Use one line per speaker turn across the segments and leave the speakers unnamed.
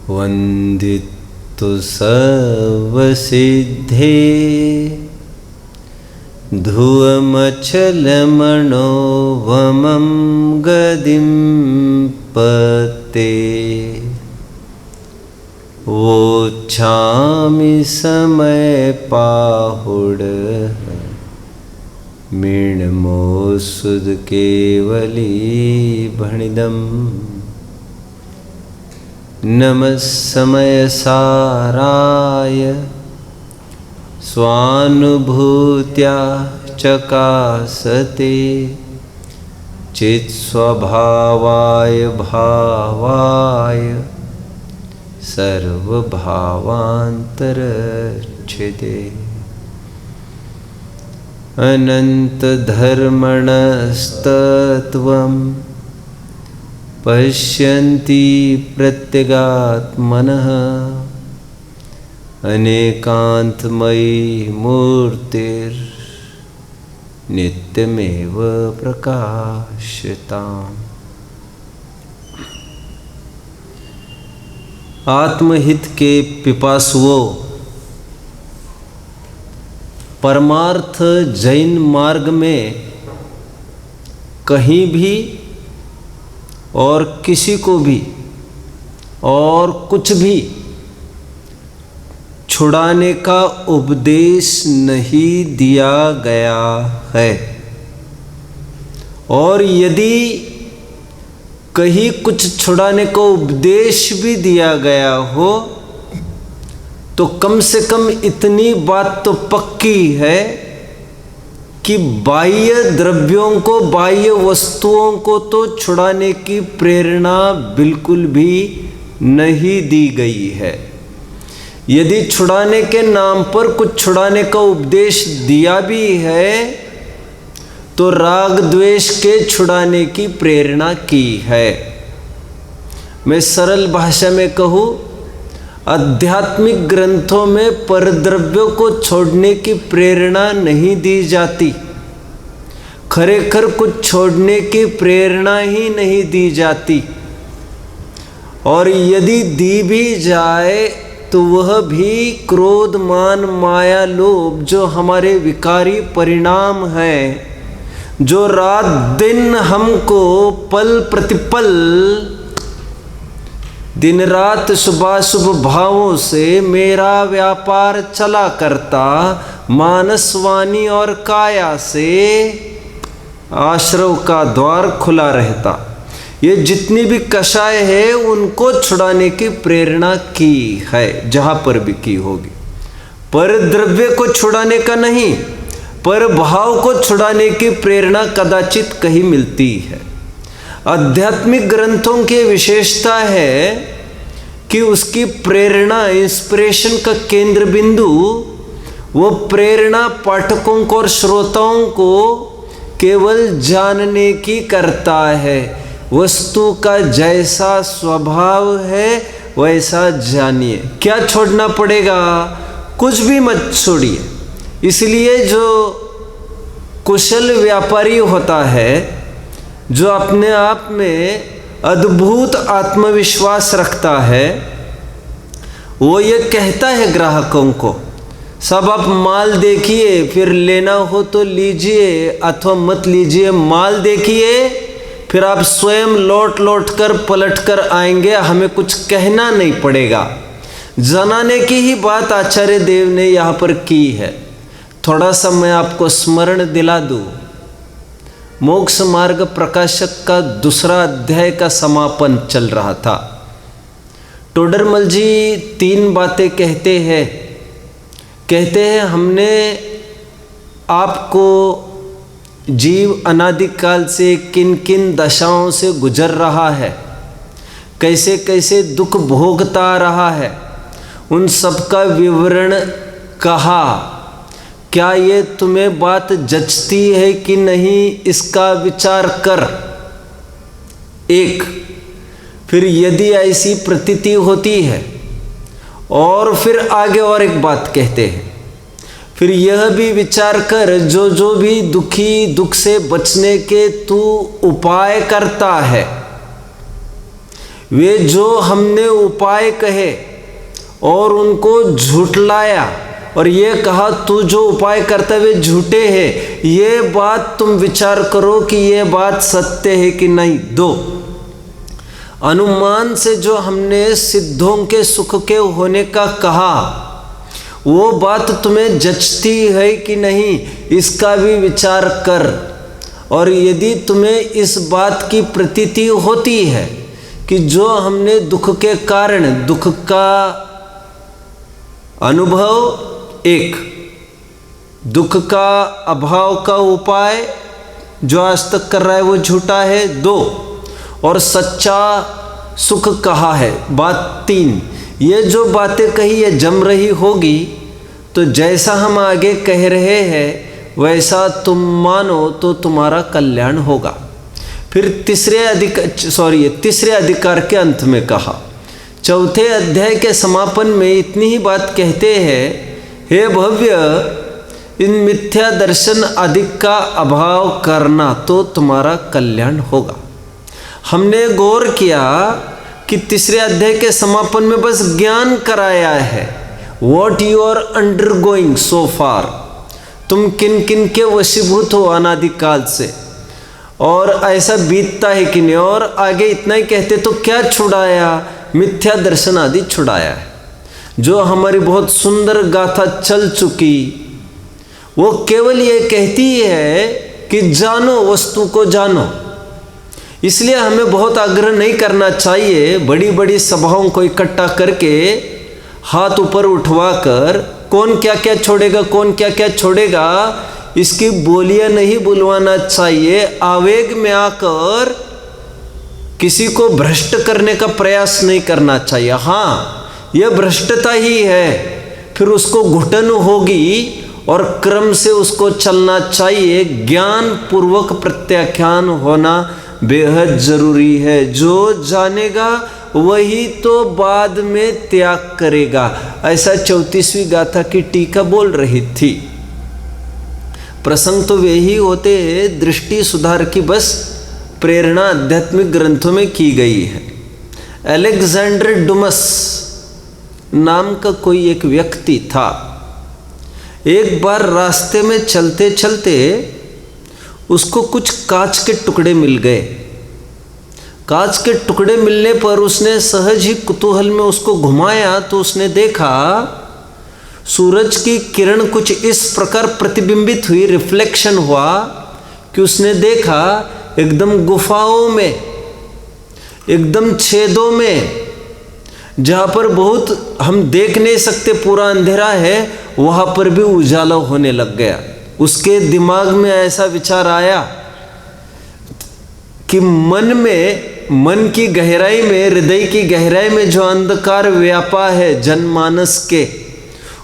वन्दितु सर्वसिद्धे धुवमचलमणोवमं गदिं पते वोच्छामि समयपाहुड मीणमोऽसुध केवली भणिदम् नमः समयसाराय स्वानुभूत्या चकासते चित्स्वभावाय भावाय सर्वभावान्तरच्छिते अनन्तधर्मणस्तत्त्वं पश्यन्ति प्रत्यगात्मनः अनेकान्तमयी मूर्तिर्नित्यमेव प्रकाशताम्। आत्महित के पिपासुओं, परमार्थ जैन मार्ग में कहीं भी और किसी को भी और कुछ भी छुड़ाने का उपदेश नहीं दिया गया है। और यदि कहीं कुछ छुड़ाने का उपदेश भी दिया गया हो तो कम से कम इतनी बात तो पक्की है कि बाह्य द्रव्यों को, बाह्य वस्तुओं को तो छुड़ाने की प्रेरणा बिल्कुल भी नहीं दी गई है। यदि छुड़ाने के नाम पर कुछ छुड़ाने का उपदेश दिया भी है तो राग द्वेष के छुड़ाने की प्रेरणा की है। मैं सरल भाषा में कहूँ, आध्यात्मिक ग्रंथों में परद्रव्यों को छोड़ने की प्रेरणा नहीं दी जाती। खरेखर कुछ छोड़ने की प्रेरणा ही नहीं दी जाती। और यदि दी भी जाए तो वह भी क्रोध, मान, माया, लोभ जो हमारे विकारी परिणाम हैं, जो रात दिन हमको पल प्रतिपल दिन रात शुभाशुभ भावों से मेरा व्यापार चला करता, मानस, वाणी और काया से आश्रव का द्वार खुला रहता। ये जितनी भी कषाय है उनको छुड़ाने की प्रेरणा की है, जहाँ पर भी की होगी। पर द्रव्य को छुड़ाने का नहीं, पर भाव को छुड़ाने की प्रेरणा कदाचित कहीं मिलती है। आध्यात्मिक ग्रंथों की विशेषता है कि उसकी प्रेरणा, इंस्पिरेशन का केंद्र बिंदु, वो प्रेरणा पाठकों को और श्रोताओं को केवल जानने की करता है। वस्तु का जैसा स्वभाव है वैसा जानिए। क्या छोड़ना पड़ेगा? कुछ भी मत छोड़िए। इसलिए जो कुशल व्यापारी होता है, जो अपने आप में अद्भुत आत्मविश्वास रखता है, वो ये कहता है ग्राहकों को, सब आप माल देखिए, फिर लेना हो तो लीजिए अथवा मत लीजिए। माल देखिए, फिर आप स्वयं लौट लौट कर पलट कर आएंगे, हमें कुछ कहना नहीं पड़ेगा। जनाने की ही बात आचार्य देव ने यहाँ पर की है। थोड़ा सा मैं आपको स्मरण दिला दूँ। मोक्ष मार्ग प्रकाशक का दूसरा अध्याय का समापन चल रहा था। टोडरमल जी 3 बातें कहते हैं हमने आपको जीव अनादिकाल से किन किन दशाओं से गुजर रहा है, कैसे कैसे दुख भोगता रहा है, उन सब का विवरण कहा। क्या ये तुम्हें बात जचती है कि नहीं, इसका विचार कर। एक, फिर यदि ऐसी प्रतीति होती है, और फिर आगे और एक बात कहते हैं, फिर यह भी विचार कर जो जो भी दुखी, दुख से बचने के तू उपाय करता है, वे जो हमने उपाय कहे और उनको झूठलाया और ये कहा तू जो उपाय करता है वे झूठे हैं, ये बात तुम विचार करो कि ये बात सत्य है कि नहीं। 2, अनुमान से जो हमने सिद्धों के सुख के होने का कहा वो बात तुम्हें जचती है कि नहीं, इसका भी विचार कर। और यदि तुम्हें इस बात की प्रतीति होती है कि जो हमने दुख के कारण दुख का अनुभव, 1 दुख का अभाव का उपाय जो आज तक कर रहा है वो झूठा है, 2 और सच्चा सुख कहा है, बात 3। ये जो बातें कही ये जम रही होगी तो जैसा हम आगे कह रहे हैं वैसा तुम मानो तो तुम्हारा कल्याण होगा। फिर तीसरे अधिकार के अंत में कहा, 4थे अध्याय के समापन में इतनी ही बात कहते हैं, हे भव्य, इन मिथ्या दर्शन अधिक का अभाव करना तो तुम्हारा कल्याण होगा। हमने गौर किया कि तीसरे अध्याय के समापन में बस ज्ञान कराया है, वॉट यू आर अंडरगोइंग सो फार, तुम किन किन के वशीभूत हो अनादिकाल से और ऐसा बीतता है कि नहीं। और आगे इतना ही कहते तो क्या छुड़ाया, मिथ्या दर्शन आदि छुड़ाया है। जो हमारी बहुत सुंदर गाथा चल चुकी वो केवल ये कहती है कि जानो, वस्तु को जानो। इसलिए हमें बहुत आग्रह नहीं करना चाहिए बड़ी बड़ी सभाओं को इकट्ठा करके हाथ ऊपर उठवाकर कौन क्या क्या छोड़ेगा, कौन क्या क्या छोड़ेगा, इसकी बोलियां नहीं बुलवाना चाहिए। आवेग में आकर किसी को भ्रष्ट करने का प्रयास नहीं करना चाहिए। हाँ, यह भ्रष्टता ही है, फिर उसको घुटन होगी और क्रम से उसको चलना चाहिए। ज्ञान पूर्वक प्रत्याख्यान होना बेहद जरूरी है। जो जानेगा वही तो बाद में त्याग करेगा, ऐसा 34वीं गाथा की टीका बोल रही थी। प्रसंग तो वे ही होते हैं, दृष्टि सुधार की बस प्रेरणा आध्यात्मिक ग्रंथों में की गई है। अलेक्जेंडर डुमस नाम का कोई एक व्यक्ति था। एक बार रास्ते में चलते चलते उसको कुछ कांच के टुकड़े मिल गए। कांच के टुकड़े मिलने पर उसने सहज ही कुतूहल में उसको घुमाया तो उसने देखा सूरज की किरण कुछ इस प्रकार प्रतिबिंबित हुई, रिफ्लेक्शन हुआ कि उसने देखा एकदम गुफाओं में, एकदम छेदों में, जहाँ पर बहुत हम देख नहीं सकते, पूरा अंधेरा है, वहाँ पर भी उजाला होने लग गया। उसके दिमाग में ऐसा विचार आया कि मन की गहराई में, हृदय की गहराई में जो अंधकार व्यापा है जनमानस के,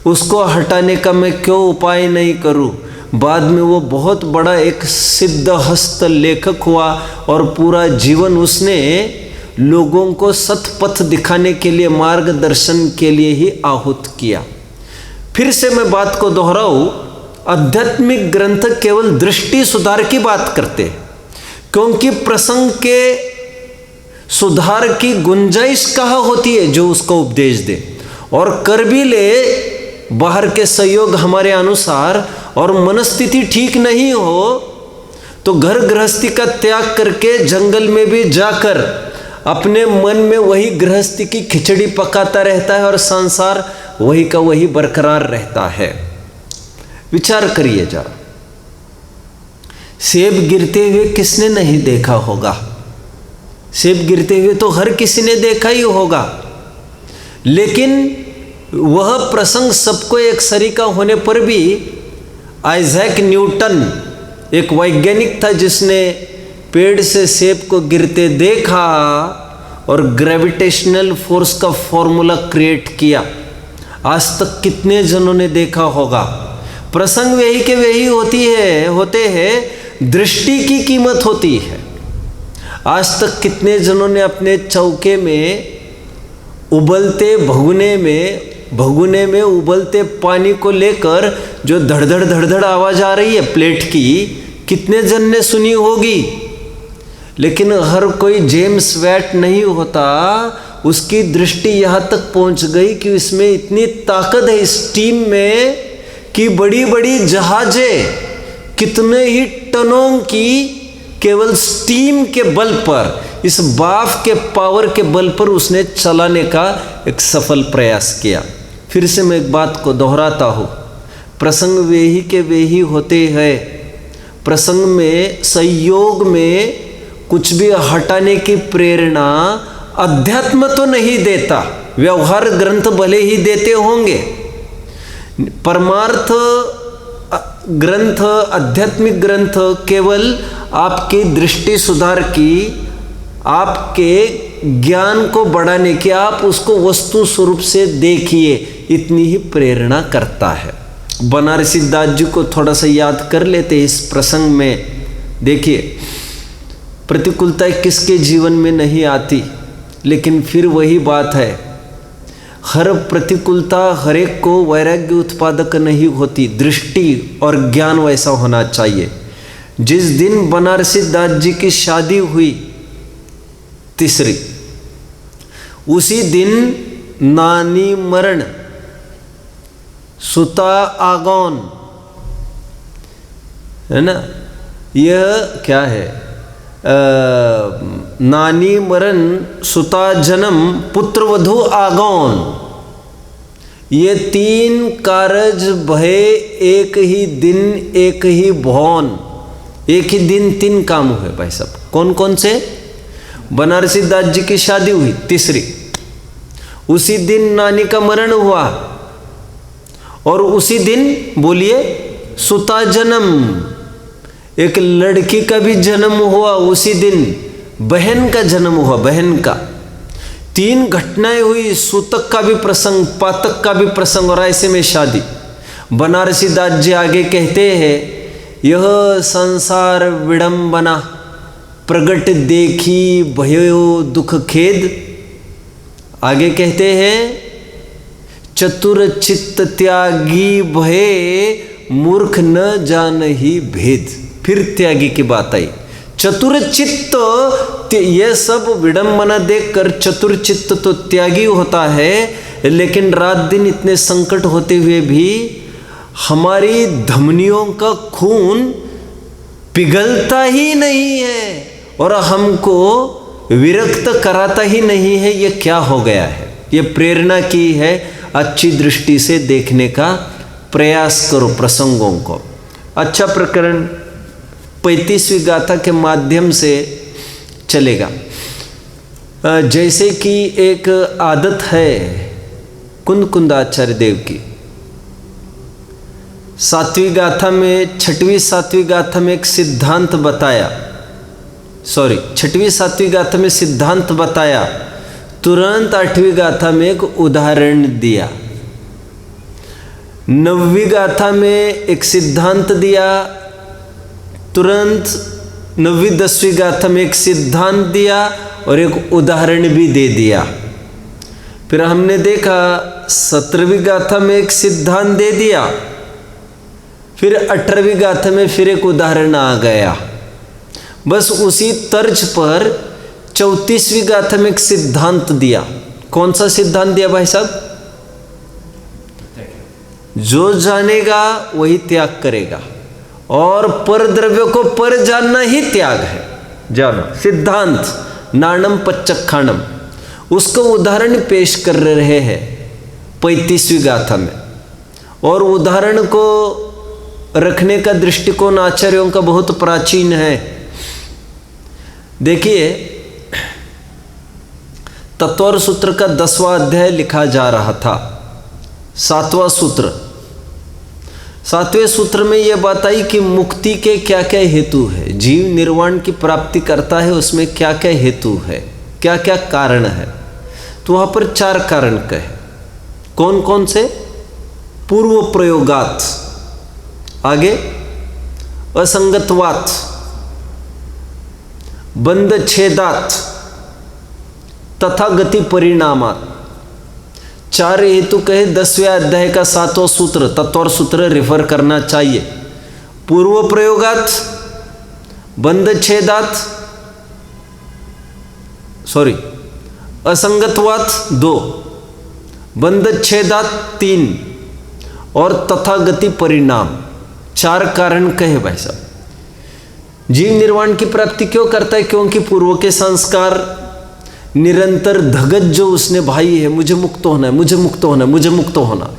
उसको हटाने का मैं क्यों उपाय नहीं करूं। बाद में वो बहुत बड़ा एक सिद्ध हस्त लेखक हुआ और पूरा जीवन उसने लोगों को सतपथ दिखाने के लिए, मार्गदर्शन के लिए ही आहूत किया। फिर से मैं बात को दोहराऊं, आध्यात्मिक ग्रंथ केवल दृष्टि सुधार की बात करते हैं, क्योंकि प्रसंग के सुधार की गुंजाइश कहाँ होती है जो उसको उपदेश दे और कर भी ले बाहर के सहयोग हमारे अनुसार, और मनस्थिति ठीक नहीं हो तो घर गृहस्थी का त्याग करके जंगल में भी जाकर अपने मन में वही गृहस्थी की खिचड़ी पकाता रहता है और संसार वही का वही बरकरार रहता है। विचार करिए जा, सेब गिरते हुए किसने नहीं देखा होगा? सेब गिरते हुए तो हर किसी ने देखा ही होगा, लेकिन वह प्रसंग सबको एक सरीका होने पर भी आइजैक न्यूटन एक वैज्ञानिक था जिसने पेड़ से सेब को गिरते देखा और ग्रेविटेशनल फोर्स का फॉर्मूला क्रिएट किया। आज तक कितने जनों ने देखा होगा? प्रसंग वही के वही होते हैं, दृष्टि की कीमत होती है। आज तक कितने जनों ने अपने चौके में उबलते भगुने में उबलते पानी को लेकर जो धड़धड़ धड़धड़ आवाज आ रही है प्लेट की, कितने जन ने सुनी होगी? लेकिन हर कोई जेम्स वेट नहीं होता। उसकी दृष्टि यहाँ तक पहुँच गई कि इसमें इतनी ताकत है इस टीम में कि बड़ी बड़ी जहाजें कितने ही टनों की केवल स्टीम के बल पर, इस बाफ के पावर के बल पर उसने चलाने का एक सफल प्रयास किया। फिर से मैं एक बात को दोहराता हूँ, प्रसंग वे ही के वे ही होते हैं। प्रसंग में, संयोग में कुछ भी हटाने की प्रेरणा अध्यात्म तो नहीं देता, व्यवहार ग्रंथ भले ही देते होंगे, परमार्थ ग्रंथ, आध्यात्मिक ग्रंथ केवल आपकी दृष्टि सुधार की, आपके ज्ञान को बढ़ाने की, आप उसको वस्तु स्वरूप से देखिए, इतनी ही प्रेरणा करता है। बनारसी दास जी को थोड़ा सा याद कर लेते इस प्रसंग में। देखिए, प्रतिकूलताएं किसके जीवन में नहीं आती, लेकिन फिर वही बात है, हर प्रतिकूलता हर एक को वैराग्य उत्पादक नहीं होती। दृष्टि और ज्ञान वैसा होना चाहिए। जिस दिन बनारसी दास जी की शादी हुई तीसरी, उसी दिन नानी मरण, सुता आगौन, है ना, यह क्या है, नानी मरण, सुता जन्म, पुत्र वधु आगौन, ये तीन कारज भय एक ही दिन एक ही भौन। एक ही दिन तीन काम हुए भाई साहब। कौन कौन से? बनारसी दास जी की शादी हुई तीसरी, उसी दिन नानी का मरण हुआ, और उसी दिन बोलिए सुता जन्म, एक लड़की का भी जन्म हुआ उसी दिन, बहन का जन्म हुआ, बहन का। तीन घटनाएं हुई, सूतक का भी प्रसंग, पातक का भी प्रसंग, और ऐसे में शादी। बनारसी दास जी आगे कहते हैं, यह संसार विडंबना प्रगट देखी भयो दुख खेद। आगे कहते हैं, चतुर चित्त त्यागी भये मूर्ख न जान ही भेद। फिर त्यागी की बात आई। चतुर चित्त, ये सब विडंबना देखकर चतुर चित्त तो त्यागी होता है, लेकिन रात दिन इतने संकट होते हुए भी हमारी धमनियों का खून पिघलता ही नहीं है और हमको विरक्त कराता ही नहीं है। ये क्या हो गया है? ये प्रेरणा की है, अच्छी दृष्टि से देखने का प्रयास करो प्रसंगों को। अच्छा प्रकरण 35वीं गाथा के माध्यम से चलेगा। जैसे कि एक आदत है कुंदकुंदाचार्य देव की, 7वीं गाथा में, 6वीं 7वीं गाथा में एक सिद्धांत बताया, 6वीं 7वीं गाथा में सिद्धांत बताया, तुरंत 8वीं गाथा में एक उदाहरण दिया, 9वीं गाथा में एक सिद्धांत दिया, तुरंत 9वीं 10वीं गाथा में एक सिद्धांत दिया और एक उदाहरण भी दे दिया। फिर हमने देखा 17वीं गाथा में एक सिद्धांत दे दिया, फिर 18वीं गाथा में फिर एक उदाहरण आ गया। बस उसी तर्ज पर 34वीं गाथा में एक सिद्धांत दिया। कौन सा सिद्धांत दिया भाई साहब? जो जानेगा वही त्याग करेगा, और पर द्रव्य को पर जानना ही त्याग है। जानो सिद्धांत नाणम पच्चखाणम, उसको उदाहरण पेश कर रहे हैं 35वीं गाथा में। और उदाहरण को रखने का दृष्टिकोण आचार्यों का बहुत प्राचीन है। देखिए, तत्वर सूत्र का 10वां अध्याय लिखा जा रहा था, 7वां सूत्र। 7वें सूत्र में यह बात आई कि मुक्ति के क्या क्या हेतु है, जीव निर्वाण की प्राप्ति करता है, उसमें क्या क्या हेतु है, क्या क्या कारण है। तो वहाँ पर 4 कारण कहे। कौन कौन से? पूर्व प्रयोगात, आगे असंगतवात, बंध छेदात तथा गति परिणामात। 4 हेतु कहे। 10वें अध्याय का 7वां सूत्र, तत्वर सूत्र रेफर करना चाहिए। पूर्व प्रयोगात, बंध छेदात, असंगतवाद 2, बंधच्छेदात 3 और तथागति परिणाम 4 कारण कहे भाई साहब। जीव निर्वाण की प्राप्ति क्यों करता है? क्योंकि पूर्व के संस्कार निरंतर धगत जो उसने भाई है, मुझे मुक्त होना है, मुझे मुक्त होना है, मुझे मुक्त होना है,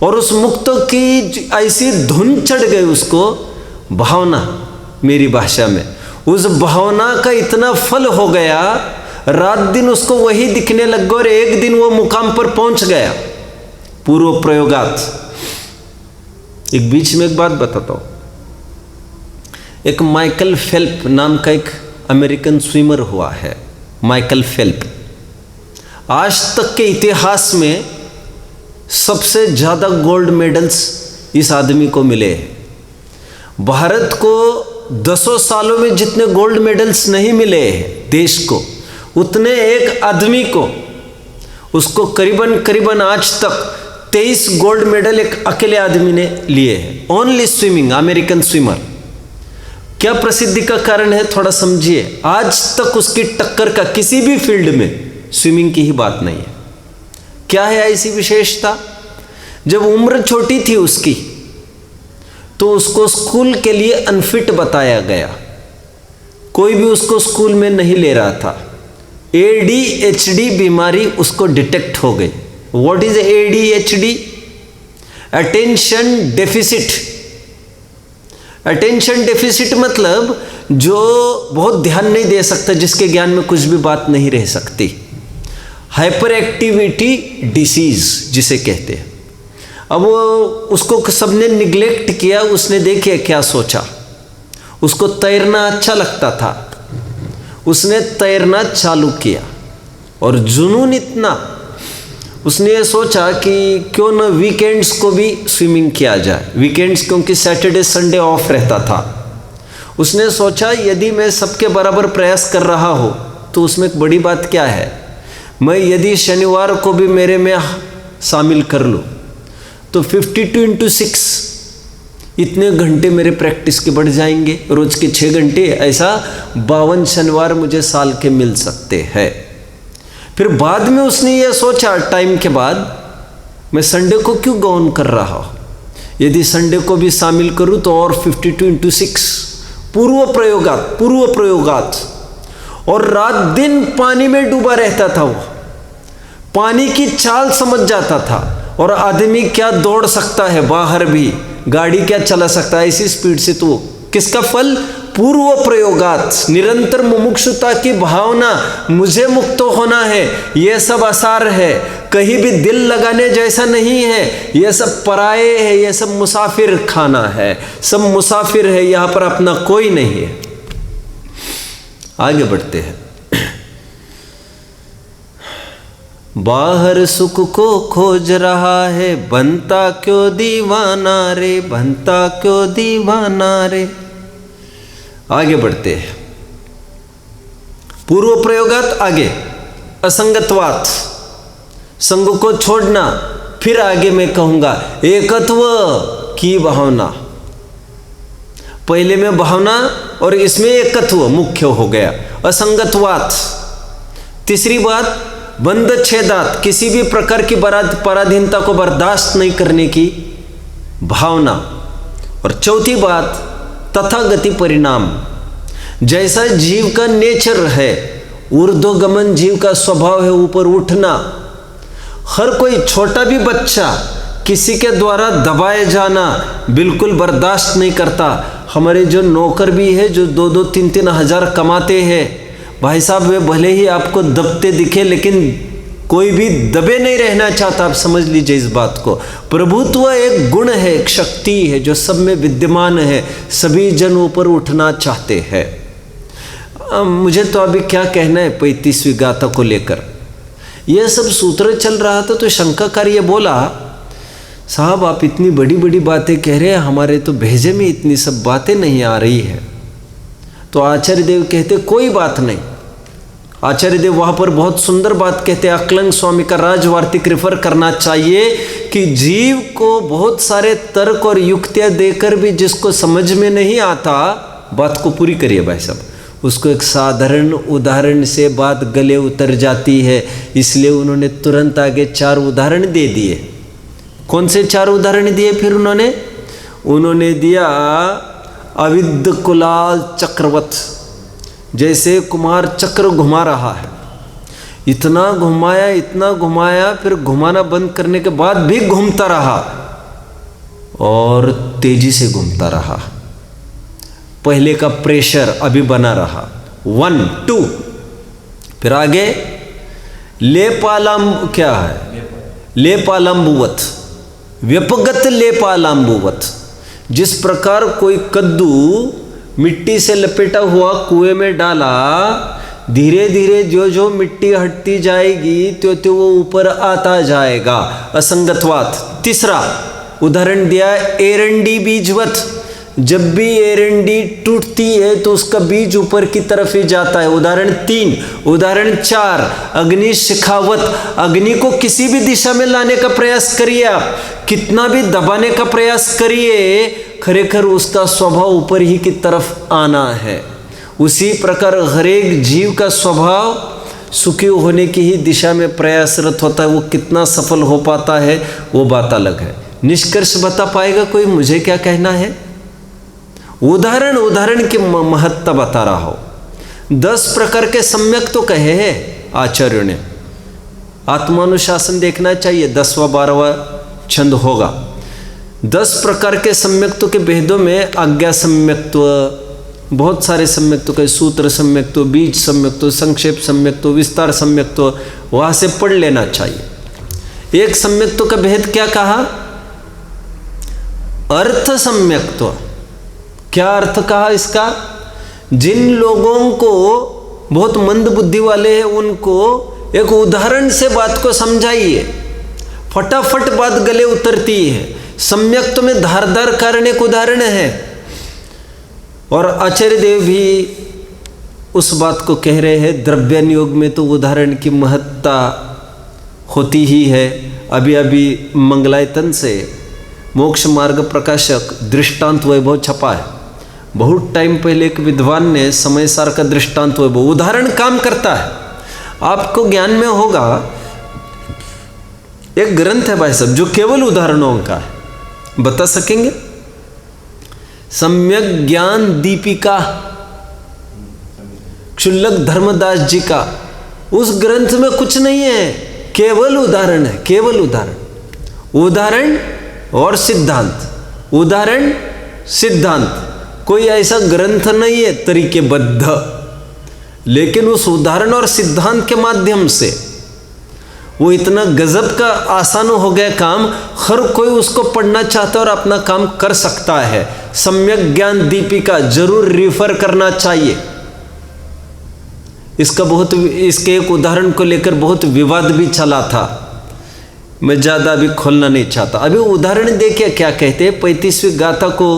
और उस मुक्त की ऐसी धुन चढ़ गई उसको, भावना मेरी भाषा में, उस भावना का इतना फल हो गया, रात दिन उसको वही दिखने लग गया और एक दिन वो मुकाम पर पहुंच गया पूर्व प्रयोगात। एक बीच में एक बात बताता हूं, एक माइकल फेल्प नाम का एक अमेरिकन स्विमर हुआ है, माइकल फेल्प। आज तक के इतिहास में सबसे ज़्यादा गोल्ड मेडल्स इस आदमी को मिले हैं। भारत को 10 सालों में जितने गोल्ड मेडल्स नहीं मिले हैं देश को, उतने एक आदमी को, उसको करीबन आज तक 23 गोल्ड मेडल एक अकेले आदमी ने लिए हैं। Only swimming, American swimmer. क्या प्रसिद्धि का कारण है? थोड़ा समझिए। आज तक उसकी टक्कर का किसी भी फील्ड में स्विमिंग की ही बात नहीं है। क्या है ऐसी विशेषता? जब उम्र छोटी थी उसकी, तो उसको स्कूल के लिए अनफिट बताया गया, कोई भी उसको स्कूल में नहीं ले रहा था। ADHD बीमारी उसको डिटेक्ट हो गई। What is ADHD? Attention deficit. Attention deficit मतलब जो बहुत ध्यान नहीं दे सकता, जिसके ज्ञान में कुछ भी बात नहीं रह सकती। हाइपर एक्टिविटी डिसीज जिसे कहते हैं। अब वो उसको सबने निग्लेक्ट किया, उसने देखिए क्या सोचा। उसको तैरना अच्छा लगता था, उसने तैरना चालू किया और जुनून इतना, उसने ये सोचा कि क्यों न वीकेंड्स को भी स्विमिंग किया जाए। वीकेंड्स क्योंकि सैटरडे संडे ऑफ रहता था। उसने सोचा यदि मैं सबके बराबर प्रयास कर रहा हो तो उसमें एक बड़ी बात क्या है, मैं यदि शनिवार को भी मेरे में शामिल कर लूँ तो 52 × 6 इतने घंटे मेरे प्रैक्टिस के बढ़ जाएंगे, रोज के 6 घंटे, ऐसा 52 शनिवार मुझे साल के मिल सकते हैं। फिर बाद में उसने ये सोचा टाइम के बाद, मैं संडे को क्यों गौन कर रहा हूँ, यदि संडे को भी शामिल करूँ तो और 52 × 6 पूर्व प्रयोगात। और रात दिन पानी में डूबा रहता था वो, पानी की चाल समझ जाता था। और आदमी क्या दौड़ सकता है बाहर भी, गाड़ी क्या चला सकता है ऐसी स्पीड से। तो किसका फल? पूर्व प्रयोगात। निरंतर मुमुक्षुता की भावना, मुझे मुक्त होना है, यह सब आसार है, कहीं भी दिल लगाने जैसा नहीं है, यह सब पराये है, यह सब मुसाफिर खाना है, सब मुसाफिर है, यहाँ पर अपना कोई नहीं है। आगे बढ़ते हैं। बाहर सुख को खोज रहा है, बनता क्यों दीवाना रे, बनता क्यों दीवाना रे। आगे बढ़ते हैं। पूर्व प्रयोगात आगे, असंगतवाद, संग को छोड़ना। फिर आगे मैं कहूंगा एकत्व की भावना। पहले में भावना और इसमें एकत्व मुख्य हो गया, असंगतवाद। तीसरी बात बंध छेदात, किसी भी प्रकार की पराधीनता को बर्दाश्त नहीं करने की भावना। और चौथी बात तथागति परिणाम। जैसा जीव का नेचर है, ऊर्ध्वगमन जीव का स्वभाव है, ऊपर उठना। हर कोई छोटा भी बच्चा किसी के द्वारा दबाए जाना बिल्कुल बर्दाश्त नहीं करता। हमारे जो नौकर भी है जो 2-2, 3-3 हज़ार कमाते हैं, भाई साहब वे भले ही आपको दबते दिखे लेकिन कोई भी दबे नहीं रहना चाहता। आप समझ लीजिए इस बात को। प्रभुत्व एक गुण है, एक शक्ति है जो सब में विद्यमान है। सभी जन ऊपर उठना चाहते हैं। मुझे तो अभी क्या कहना है 35वीं गाथा को लेकर। यह सब सूत्र चल रहा था तो शंकाकार ये बोला, साहब आप इतनी बड़ी बड़ी बातें कह रहे हैं, हमारे तो भेजे में इतनी सब बातें नहीं आ रही है। तो आचार्य देव कहते कोई बात नहीं। आचार्य देव वहाँ पर बहुत सुंदर बात कहते हैं। अक्लंग स्वामी का राजवार्तिक रेफर करना चाहिए कि जीव को बहुत सारे तर्क और युक्तियाँ देकर भी जिसको समझ में नहीं आता, बात को पूरी करिए भाई साहब, उसको एक साधारण उदाहरण से बात गले उतर जाती है, इसलिए उन्होंने तुरंत आगे 4 उदाहरण दे दिए। कौन से 4 उदाहरण दिए फिर उन्होंने दिया अविद्ध कुलाल चक्रवत, जैसे कुमार चक्र घुमा रहा है, इतना घुमाया, फिर घुमाना बंद करने के बाद भी घूमता रहा और तेजी से घूमता रहा। पहले का प्रेशर अभी बना रहा, 1 2, फिर आगे क्या है, लेपालंबुवत, व्यपगत लेपालंबुवत। जिस प्रकार कोई कद्दू मिट्टी से लपेटा हुआ कुएं में डाला, धीरे धीरे जो मिट्टी हटती जाएगी त्यो वो ऊपर आता जाएगा, असंगतवात। तीसरा उदाहरण दिया एरंडी बीजवत, जब भी एरंडी टूटती है तो उसका बीज ऊपर की तरफ ही जाता है, उदाहरण 3। उदाहरण 4 अग्नि शिखावत, अग्नि को किसी भी दिशा में लाने का प्रयास करिए, आप कितना भी दबाने का प्रयास करिए, खरेखर उसका स्वभाव ऊपर ही की तरफ आना है। उसी प्रकार हर एक जीव का स्वभाव सुखी होने की ही दिशा में प्रयासरत होता है। वो कितना सफल हो पाता है वो बात अलग है। निष्कर्ष बता पाएगा कोई? मुझे क्या कहना है? उदाहरण की महत्ता बता रहा हो। 10 प्रकार के सम्यक तो कहे हैं आचार्यों ने। आत्मानुशासन देखना चाहिए, 10वां 12वां छंद होगा। 10 प्रकार के सम्यक्तों के भेदों में आज्ञा सम्यक्त्व, बहुत सारे सम्यक्तों के, सूत्र सम्यक्त्व, बीज सम्यक्त्व, संक्षेप सम्यक्त्व, विस्तार सम्यक्त्व, वहाँ से पढ़ लेना चाहिए। एक सम्यक्त्व का भेद क्या कहा? अर्थ सम्यक्त्व। क्या अर्थ कहा इसका? जिन लोगों को बहुत मंद बुद्धि वाले हैं उनको एक उदाहरण से बात को समझाइए, फटाफट बात गले उतरती है। सम्यक्त्व में धारदार कारण एक उदाहरण है। और आचार्य देव भी उस बात को कह रहे हैं, द्रव्यान योग में तो उदाहरण की महत्ता होती ही है। अभी मंगलायतन से मोक्ष मार्ग प्रकाशक दृष्टांत वैभव छपा है। बहुत टाइम पहले एक विद्वान ने समय सार का दृष्टांत वैभव, उदाहरण काम करता है, आपको ज्ञान में होगा। एक ग्रंथ है भाई साहब जो केवल उदाहरणों का है, बता सकेंगे? सम्यक ज्ञान दीपिका, क्षुल्लक धर्मदास जी का। उस ग्रंथ में कुछ नहीं है, केवल उदाहरण है, केवल उदाहरण और सिद्धांत, उदाहरण सिद्धांत। कोई ऐसा ग्रंथ नहीं है तरीकेबद्ध, लेकिन उस उदाहरण और सिद्धांत के माध्यम से वो इतना गजब का आसान हो गया काम, हर कोई उसको पढ़ना चाहता है और अपना काम कर सकता है। सम्यक ज्ञान दीपिका जरूर रिफर करना चाहिए। इसके एक उदाहरण को लेकर बहुत विवाद भी चला था, मैं ज़्यादा अभी खोलना नहीं चाहता। अभी उदाहरण देखिए क्या कहते हैं। 35वीं गाथा को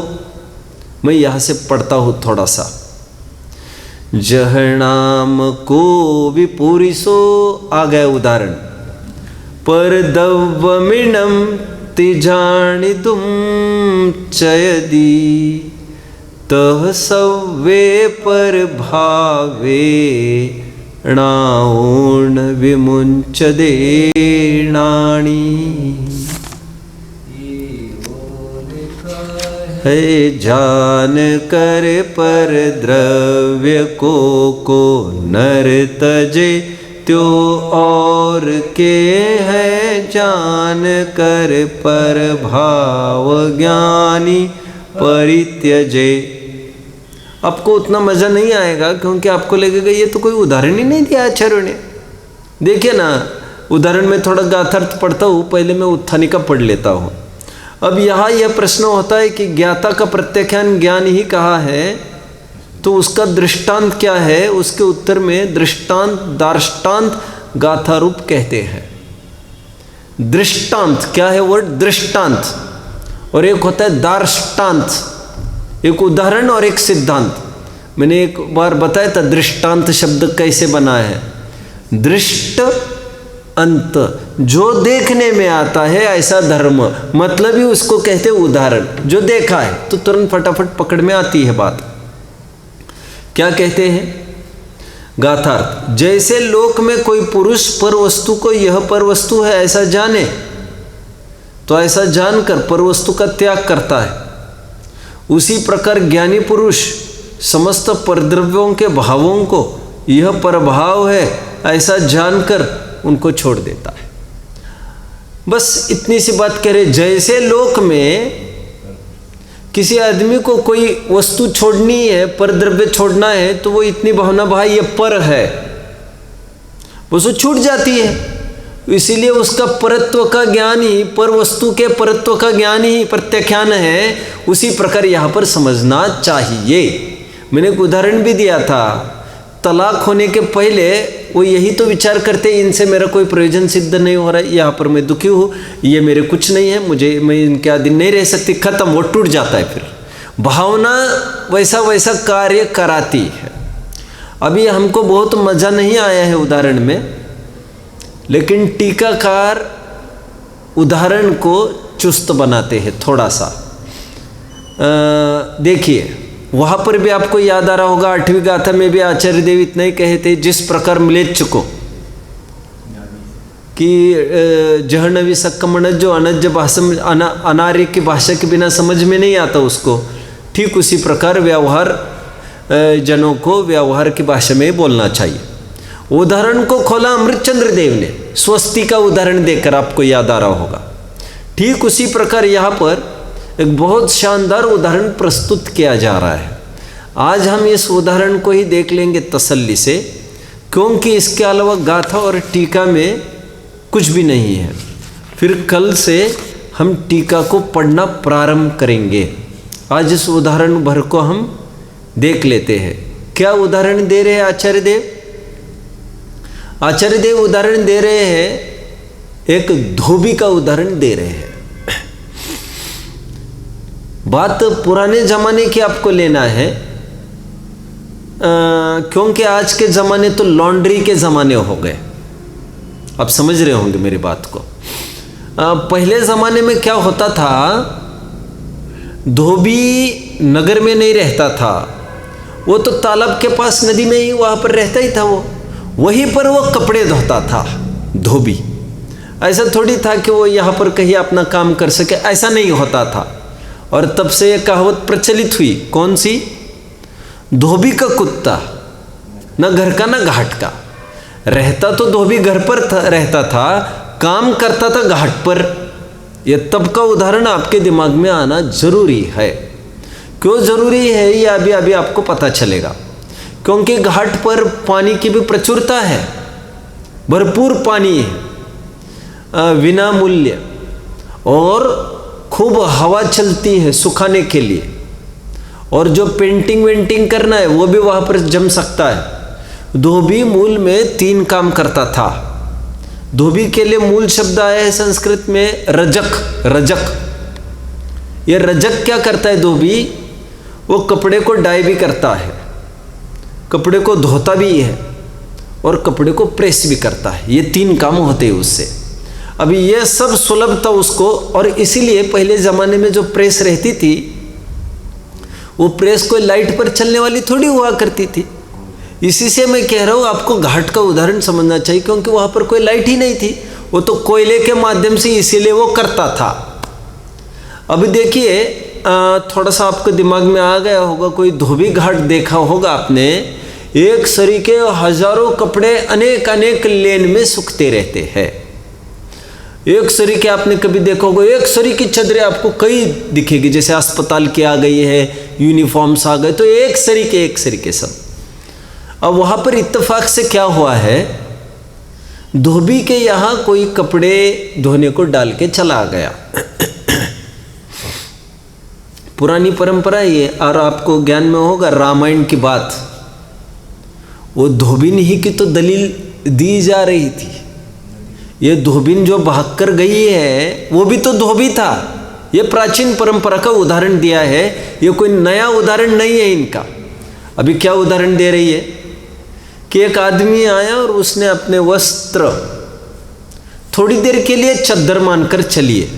मैं यहाँ से पढ़ता हूँ थोड़ा सा। जहनाम को विपुरिसो, आ गया उदाहरण। पर दव्वमिणम तिजाणितुम चयदी तह सव्वे पर भावे णाऊण विमुंच देणाणी। है जान कर पर द्रव्य को नर तजे त्यो और के है जान कर पर भाव ज्ञानी परित्यजे। आपको उतना मज़ा नहीं आएगा क्योंकि आपको लगेगा ये तो कोई उदाहरण ही नहीं दिया आचार्यों ने। देखिए ना, उदाहरण में थोड़ा गाथार्थ पढ़ता हूँ, पहले मैं उत्थानिका पढ़ लेता हूँ। अब यहाँ यह प्रश्न होता है कि ज्ञाता का प्रत्याख्यान ज्ञान ही कहा है, तो उसका दृष्टांत क्या है? उसके उत्तर में दृष्टांत दार्ष्टान्त गाथा रूप कहते हैं। दृष्टांत क्या है? वर्ड दृष्टांत। और एक होता है दार्ष्टान्त, एक उदाहरण और एक सिद्धांत। मैंने एक बार बताया था दृष्टांत शब्द कैसे बना है। दृष्ट अंत, जो देखने में आता है ऐसा धर्म, मतलब ही उसको कहते हैं उदाहरण। जो देखा है तो तुरंत फटाफट पकड़ में आती है बात। क्या कहते हैं गाथार्थ, जैसे लोक में कोई पुरुष पर वस्तु को यह पर वस्तु है ऐसा जाने तो ऐसा जानकर पर वस्तु का त्याग करता है, उसी प्रकार ज्ञानी पुरुष समस्त परद्रव्यों के भावों को यह परभाव है ऐसा जानकर उनको छोड़ देता है। बस इतनी सी बात कह रहे, जैसे लोक में किसी आदमी को कोई वस्तु छोड़नी है, पर द्रव्य छोड़ना है, तो वो इतनी भावना भाई ये पर है, वो छूट जाती है। इसीलिए उसका परत्व का ज्ञान ही, पर वस्तु के परत्व का ज्ञान ही प्रत्याख्यान है। उसी प्रकार यहाँ पर समझना चाहिए। मैंने एक उदाहरण भी दिया था, तलाक होने के पहले वो यही तो विचार करते इनसे मेरा कोई प्रयोजन सिद्ध नहीं हो रहा है, यहाँ पर मैं दुखी हूँ, ये मेरे कुछ नहीं है, मैं इनके अधीन नहीं रह सकती, खत्म, वो टूट जाता है। फिर भावना वैसा वैसा कार्य कराती है। अभी हमको बहुत मज़ा नहीं आया है उदाहरण में, लेकिन टीकाकार उदाहरण को चुस्त बनाते हैं थोड़ा सा। देखिए वहाँ पर भी आपको याद आ रहा होगा, 8वीं गाथा में भी आचार्य देव इतना ही कहे थे, जिस प्रकार म्लेच्छ को कि जहनवी सक्कमण जो अनज भाषा अनार्य की भाषा के बिना समझ में नहीं आता उसको, ठीक उसी प्रकार व्यवहार जनों को व्यवहार की भाषा में बोलना चाहिए। उदाहरण को खोला अमृतचंद्र देव ने, स्वस्ति का उदाहरण देकर, आपको याद आ रहा होगा। ठीक उसी प्रकार यहाँ पर एक बहुत शानदार उदाहरण प्रस्तुत किया जा रहा है। आज हम इस उदाहरण को ही देख लेंगे तसल्ली से, क्योंकि इसके अलावा गाथा और टीका में कुछ भी नहीं है। फिर कल से हम टीका को पढ़ना प्रारंभ करेंगे। आज इस उदाहरण भर को हम देख लेते हैं। क्या उदाहरण दे रहे हैं आचार्य देव? आचार्य देव उदाहरण दे रहे हैं, एक धोबी का उदाहरण दे रहे हैं। बात पुराने ज़माने की आपको लेना है, क्योंकि आज के ज़माने तो लॉन्ड्री के ज़माने हो गए। आप समझ रहे होंगे मेरी बात को। पहले ज़माने में क्या होता था, धोबी नगर में नहीं रहता था, वो तो तालाब के पास नदी में ही वहाँ पर रहता ही था। वो वहीं पर वो कपड़े धोता था धोबी। ऐसा थोड़ी था कि वो यहाँ पर कहीं अपना काम कर सके, ऐसा नहीं होता था। और तब से ये कहावत प्रचलित हुई, कौन सी? धोबी का कुत्ता न घर का न घाट का। रहता तो धोबी घर पर रहता था, काम करता था घाट पर। यह तब का उदाहरण आपके दिमाग में आना जरूरी है। क्यों जरूरी है ये अभी अभी आपको पता चलेगा। क्योंकि घाट पर पानी की भी प्रचुरता है, भरपूर पानी है, बिना मूल्य, और खूब हवा चलती है सुखाने के लिए। और जो पेंटिंग वेंटिंग करना है वो भी वहाँ पर जम सकता है। धोबी मूल में 3 काम करता था। धोबी के लिए मूल शब्द आया है संस्कृत में रजक। रजक, ये रजक क्या करता है धोबी? वो कपड़े को डाई भी करता है, कपड़े को धोता भी है, और कपड़े को प्रेस भी करता है। ये 3 काम होते हैं उससे। अभी ये सब सुलभ था उसको, और इसीलिए पहले ज़माने में जो प्रेस रहती थी, वो प्रेस कोई लाइट पर चलने वाली थोड़ी हुआ करती थी। इसी से मैं कह रहा हूँ आपको घाट का उदाहरण समझना चाहिए, क्योंकि वहाँ पर कोई लाइट ही नहीं थी, वो तो कोयले के माध्यम से, इसीलिए वो करता था। अभी देखिए थोड़ा सा आपको दिमाग में आ गया होगा, कोई धोबी घाट देखा होगा आपने, एक सरी के हजारों कपड़े अनेक अनेक लेन में सूखते रहते हैं। एक सरी के आपने कभी देखा होगा, एक सरी की चादरें आपको कई दिखेगी, जैसे अस्पताल की आ गई है, यूनिफॉर्म्स आ गए, तो एक सरी के सब। अब वहाँ पर इत्तेफाक से क्या हुआ है, धोबी के यहाँ कोई कपड़े धोने को डाल के चला गया। पुरानी परंपरा ये, और आपको ज्ञान में होगा रामायण की बात, वो धोबिन ही की तो दलील दी जा रही थी। ये धोबिन जो भागकर गई है वो भी तो धोबी था। ये प्राचीन परंपरा का उदाहरण दिया है, ये कोई नया उदाहरण नहीं है इनका। अभी क्या उदाहरण दे रही है कि एक आदमी आया और उसने अपने वस्त्र थोड़ी देर के लिए चद्दर मानकर चलिए।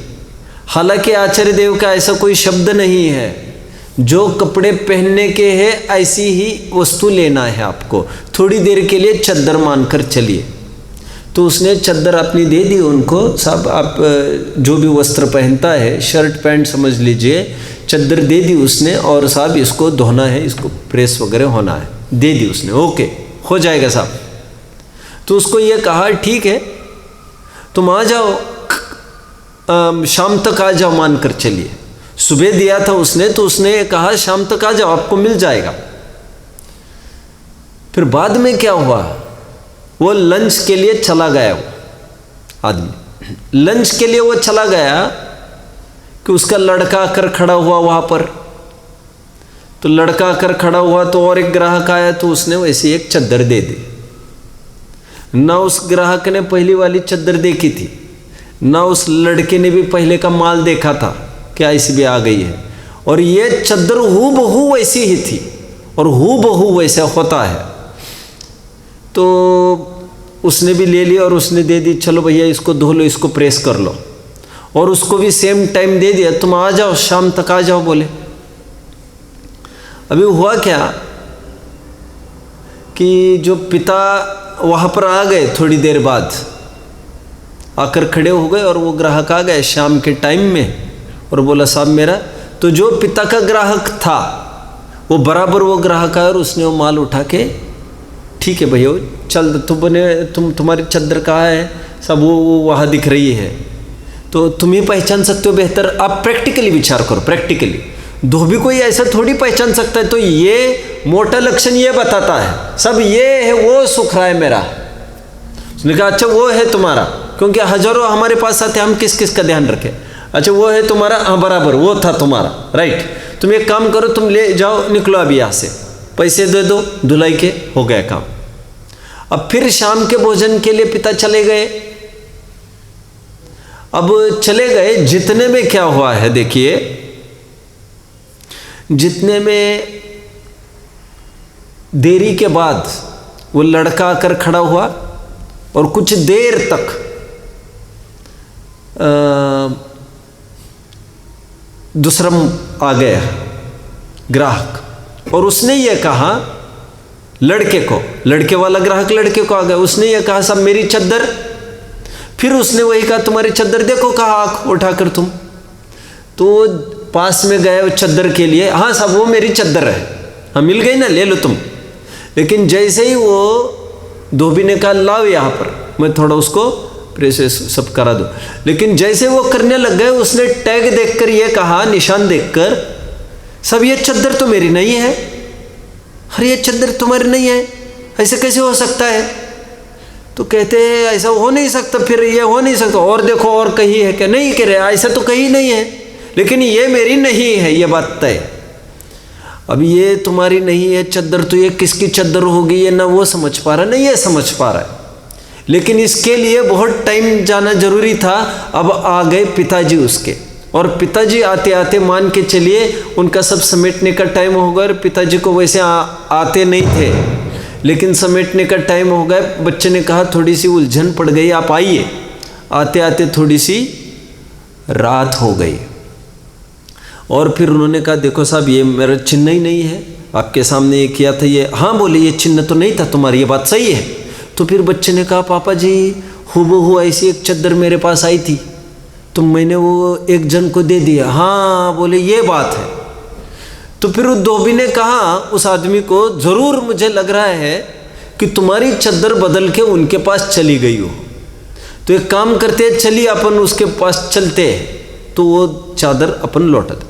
हालांकि आचार्य देव का ऐसा कोई शब्द नहीं है जो कपड़े पहनने के हैं ऐसी ही वस्तु लेना है आपको, थोड़ी देर के लिए चद्दर मानकर चलिए। तो उसने चद्दर अपनी दे दी उनको। सब आप जो भी वस्त्र पहनता है, शर्ट पैंट समझ लीजिए, चद्दर दे दी उसने, और साहब इसको धोना है, इसको प्रेस वगैरह होना है, दे दी उसने। ओके, हो जाएगा साहब। तो उसको ये कहा ठीक है तुम आ जाओ, शाम तक आ जाओ मानकर चलिए। सुबह दिया था उसने, तो उसने कहा शाम तक आ जाओ, आपको मिल जाएगा। फिर बाद में क्या हुआ, वो लंच के लिए चला गया, वो आदमी लंच के लिए वो चला गया कि उसका लड़का आकर खड़ा हुआ वहाँ पर। तो लड़का आकर खड़ा हुआ तो और एक ग्राहक आया, तो उसने वैसे एक चद्दर दे दी। ना उस ग्राहक ने पहली वाली चद्दर देखी थी, ना उस लड़के ने भी पहले का माल देखा था क्या ऐसी भी आ गई है। और ये चद्दर हूबहू वैसी ही थी, और हूबहू वैसा होता है। तो उसने भी ले लिया और उसने दे दी, चलो भैया इसको धो लो, इसको प्रेस कर लो। और उसको भी सेम टाइम दे दिया, तुम आ जाओ शाम तक आ जाओ बोले। अभी हुआ क्या कि जो पिता वहाँ पर आ गए, थोड़ी देर बाद आकर खड़े हो गए, और वो ग्राहक आ गए शाम के टाइम में और बोला साहब मेरा। तो जो पिता का ग्राहक था वो बराबर वो ग्राहक आया और उसने वो माल उठा के, ठीक है भैया चल तुम्हारी चद्दर कहाँ है, सब वो वहाँ दिख रही है, तो तुम ही पहचान सकते हो बेहतर। आप प्रैक्टिकली विचार करो, प्रैक्टिकली। धोबी कोई ऐसा थोड़ी पहचान सकता है। तो ये मोटा लक्षण ये बताता है, सब ये है, वो सुख रहा है मेरा। उसने कहा अच्छा वो है तुम्हारा, क्योंकि हजारों हमारे पास आते, हम किस किस का ध्यान रखें। अच्छा वो है तुम्हारा, हाँ बराबर वो था तुम्हारा, राइट। तुम एक काम करो, तुम ले जाओ, निकलो अभी यहाँ से, पैसे दे दो धुलाई के, हो गया काम। अब फिर शाम के भोजन के लिए पिता चले गए। अब चले गए, जितने में क्या हुआ है देखिए, जितने में देरी के बाद वो लड़का आकर खड़ा हुआ और कुछ देर तक दूसरा आ गया ग्राहक, और उसने ये कहा लड़के को, लड़के वाला ग्राहक लड़के को आ गया, उसने ये कहा साहब मेरी चद्दर। फिर उसने वही कहा तुम्हारी चद्दर देखो, कहा आँख उठाकर तुम। तो पास में गए उस चद्दर के लिए, हाँ साहब वो मेरी चद्दर है, हाँ मिल गई ना, ले लो तुम। लेकिन जैसे ही वो धोबी ने कहा लाओ यहाँ पर, मैं थोड़ा उसको प्रेस सब करा दो। लेकिन जैसे वो करने लग गए, उसने टैग देखकर ये कहा, निशान देखकर, सब ये चद्दर तो मेरी नहीं है। अरे ये चद्दर तुम्हारी नहीं है, ऐसे कैसे हो सकता है? तो कहते हैं ऐसा हो नहीं सकता, फिर ये हो नहीं सकता, और देखो और कहीं है क्या? नहीं कह रहे ऐसा तो कहीं नहीं है, लेकिन ये मेरी नहीं है, ये बात तय। अब ये तुम्हारी नहीं है चद्दर, तो ये किसकी चद्दर होगी, ये ना वो समझ पा रहा, नहीं ये समझ पा रहा है। लेकिन इसके लिए बहुत टाइम जाना जरूरी था। अब आ गए पिताजी उसके, और पिताजी आते आते मान के चलिए उनका सब समेटने का टाइम हो गया। पिताजी को वैसे आते नहीं थे, लेकिन समेटने का टाइम हो गया। बच्चे ने कहा थोड़ी सी उलझन पड़ गई, आप आइए। आते आते थोड़ी सी रात हो गई, और फिर उन्होंने कहा देखो साहब ये मेरा चिन्ह ही नहीं है, आपके सामने ये किया था, ये हाँ बोले ये चिन्ह तो नहीं था तुम्हारी, ये बात सही है। तो फिर बच्चे ने कहा पापा जी हूबहू ऐसी एक चद्दर मेरे पास आई थी, तो मैंने वो एक जन को दे दिया। हाँ बोले ये बात है। तो फिर उस धोबी ने कहा उस आदमी को, ज़रूर मुझे लग रहा है कि तुम्हारी चद्दर बदल के उनके पास चली गई हो, तो एक काम करते हैं चलिए अपन उसके पास चलते हैं। तो वो चादर अपन लौटा दे,